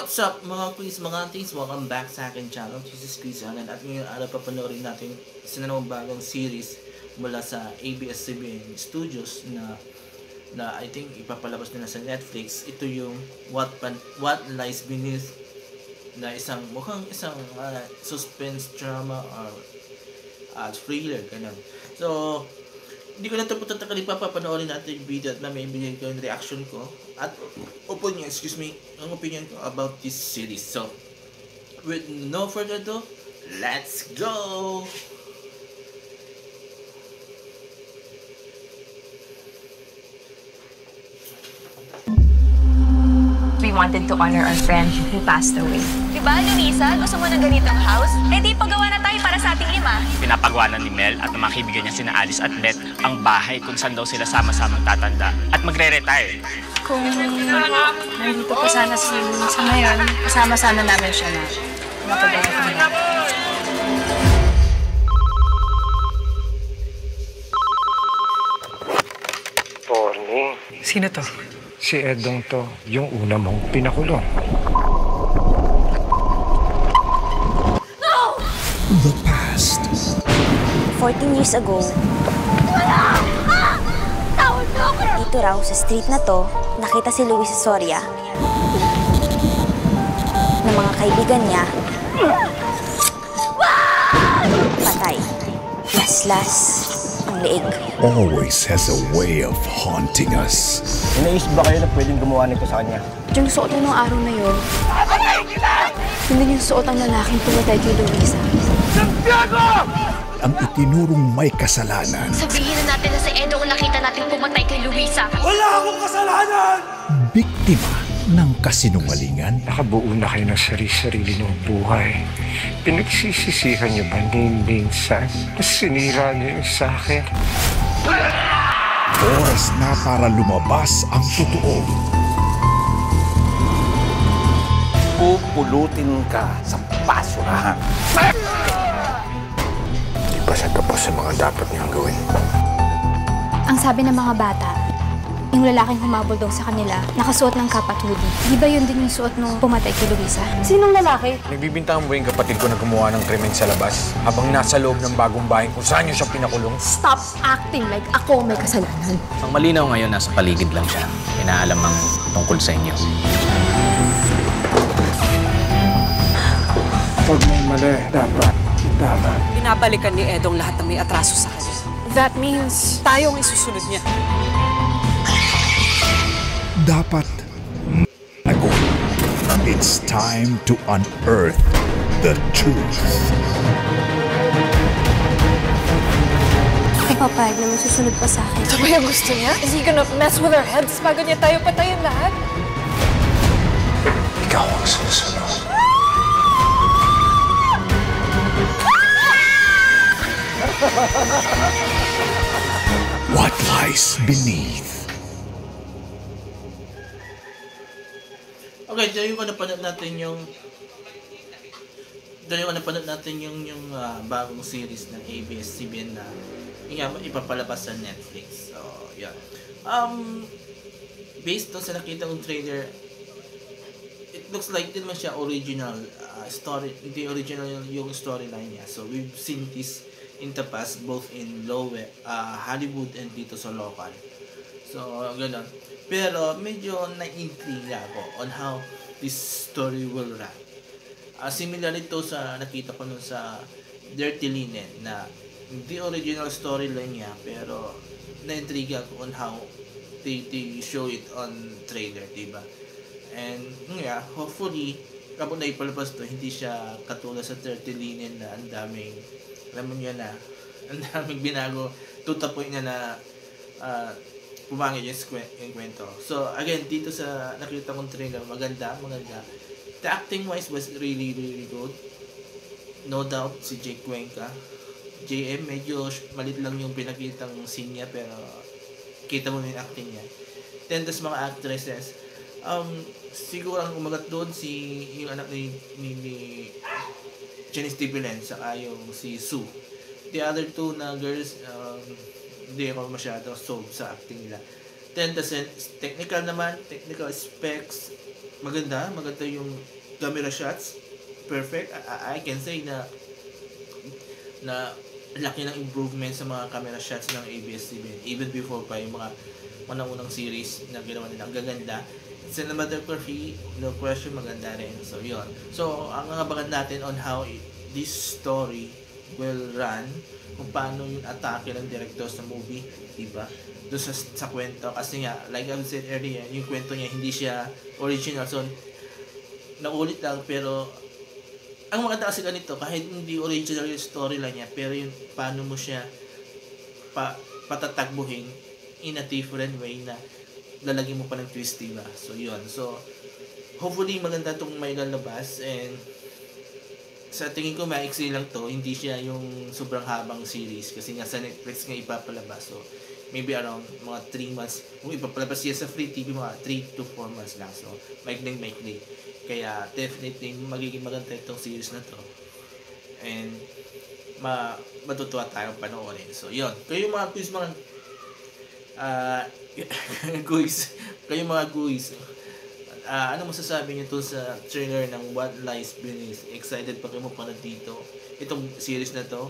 What's up mga quiz, mga things? Welcome back sa akin channel. This is Chris Alan at ngayon araw papanoorin natin isa na namang bagong series mula sa ABS-CBN Studios na I think ipapalabas nila sa Netflix. Ito yung What Lies Beneath, na mukhang isang suspense drama or thriller ganun. So hindi ko na ito patatakali pa, papanoorin natin yung video at may ibigay ko yung reaction ko at ang opinion ko about this series. So, with no further ado, let's go! We wanted to honor our friend who passed away. Diba, Luisa? Gusto mo ng ganitong house? Eh di pagawa na tayo para sa ating 5. Pinapagawa ni Mel at ng mga kaibigan niya sina Alice at Beth ang bahay kung saan daw sila sama-samang tatanda at magre-retire. Kung nandito pa sana si Luisa ngayon, kasama sana namin siya na mapagawa namin. Morning. Sino to? Si Edong to, yung una mong pinakulong. The past. 14 years ago, dito raw sa street na to, nakita si Luisa Soria ng mga kaibigan niya. Patay. Las-las ang leeg. Always has a way of haunting us. Inaisip ba kayo na pwedeng gumawa nito sa kanya? Yung suot mo nung araw na yun, hindi yung suot ang lalaking pumatay kay Luisa. Ang itinurong may kasalanan. Sabihin na natin na si Edo ang nakita natin pumatay kay Luisa. Wala akong kasalanan! Biktima ng kasinungalingan. Nakabuo na kayo ng sarili-sarili ng buhay. Pinagsisisihan niyo ba ni minsan na sinira niyo yung sa akin? Oras na para lumabas ang totoo. Pupulutin ka sa basurahan. Hindi pa siya tapos sa mga dapat niyang gawin. Ang sabi ng mga bata, yung lalaking humabol daw sa kanila, nakasuot ng cap at hoodie. Di ba yun din yung suot nung pumatay kay Luisa? Sinong lalaki? Nagbibintangan mo yung kapatid ko na gumawa ng krimen sa labas habang nasa loob ng bagong bahay kung saan niyo siya pinakulong. Stop acting like ako may kasalanan. Ang malinaw ngayon, nasa paligid lang siya. Inaalam ang tungkol sa inyo. Pag may mali, dapat itama. Binabalikan ni Edong lahat ng may atraso sa kanya. That means tayong isusunod niya. Dapat ako. It's time to unearth the truth. Ay, papayag na masusunod pa sa akin. Ito ba yung gusto niya? Is he gonna mess with our heads bago niya tayo patayin lahat? Ikaw ang susunod. What lies beneath? Okay, dahil ko napanood natin yung bagong series ng ABS-CBN na ipapalabas sa Netflix. So, yeah. Based on sa nakita kong trailer, it looks like din naman siya original story, hindi original yung storyline niya. So, we've seen this in the past, both in Hollywood and dito sa local. So, ganun. Pero medyo na-intriga ako on how this story will run. Similar ito sa nakita ko nun sa Dirty Linen na hindi original storyline niya, pero na-intriga ako on how they show it on trailer, diba? And yeah, hopefully kapag naipalabas to, hindi siya katulad sa Dirty Linen na ang daming, alam mo niya na, ang daming binago, to the point na pumangit yung kwento. So again, dito sa nakita kong trailer, maganda. The acting wise was really good. No doubt si Jake Cuenca. JM, medyo malit lang yung pinakitang scene niya, pero kita mo yung acting niya. Then tas mga actresses, siguro ang umagat doon yung anak ni Janice Tipilen, saka yung si Sue. The other two na girls, hindi ako masyado sold sa acting nila. Then, technical specs, maganda yung camera shots. Perfect. I can say na laki ng improvement sa mga camera shots ng ABS-CBN even before pa yung mga unang series na ginawa nila. Ang gaganda. Cinematography, no question, maganda rin. So, yun. So, ang abangan natin on how this story will run, kung paano yung atake ng director sa movie, diba? Doon sa kwento. Kasi nga, like I said earlier, yung kwento niya, hindi siya original. So, naulit lang, pero ang maganda kasi ganito, kahit hindi original yung storyline niya, pero yung paano mo siya patatagbuhin in a different way na lalagyan mo pa ng twist, diba? So, yun. So, hopefully, maganda itong may lalabas, and sa tingin ko, maiksi lang to. Hindi siya yung sobrang habang series, kasi nga sa Netflix nga ipapalabas. So, maybe around mga 3 months. Kung ipapalabas siya sa free TV, mga 3 to 4 months lang. So, maikling. Kaya, definitely, magiging maganda itong series na to. And, matutuwa tayong panoorin. So, yun. Kayo mga quiz, mga guys, ano masasabi niyo to sa trailer ng What Lies Beneath? Excited pa kayo mapanood dito? Itong series na to,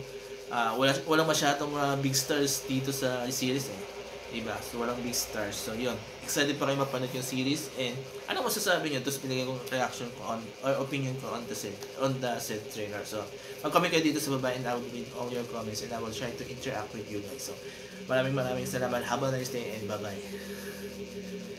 walang masyadong big stars dito sa series diba? So walang big stars. So yun, excited pa kayo mapanood yung series, and ano masasabi niyo? Tapos binigay kong reaction ko or opinion ko on the said trailer. So mag-comment kayo dito sa baba, and I will read all your comments, and I will try to interact with you guys. So maraming salamat. Have a nice day, and bye-bye.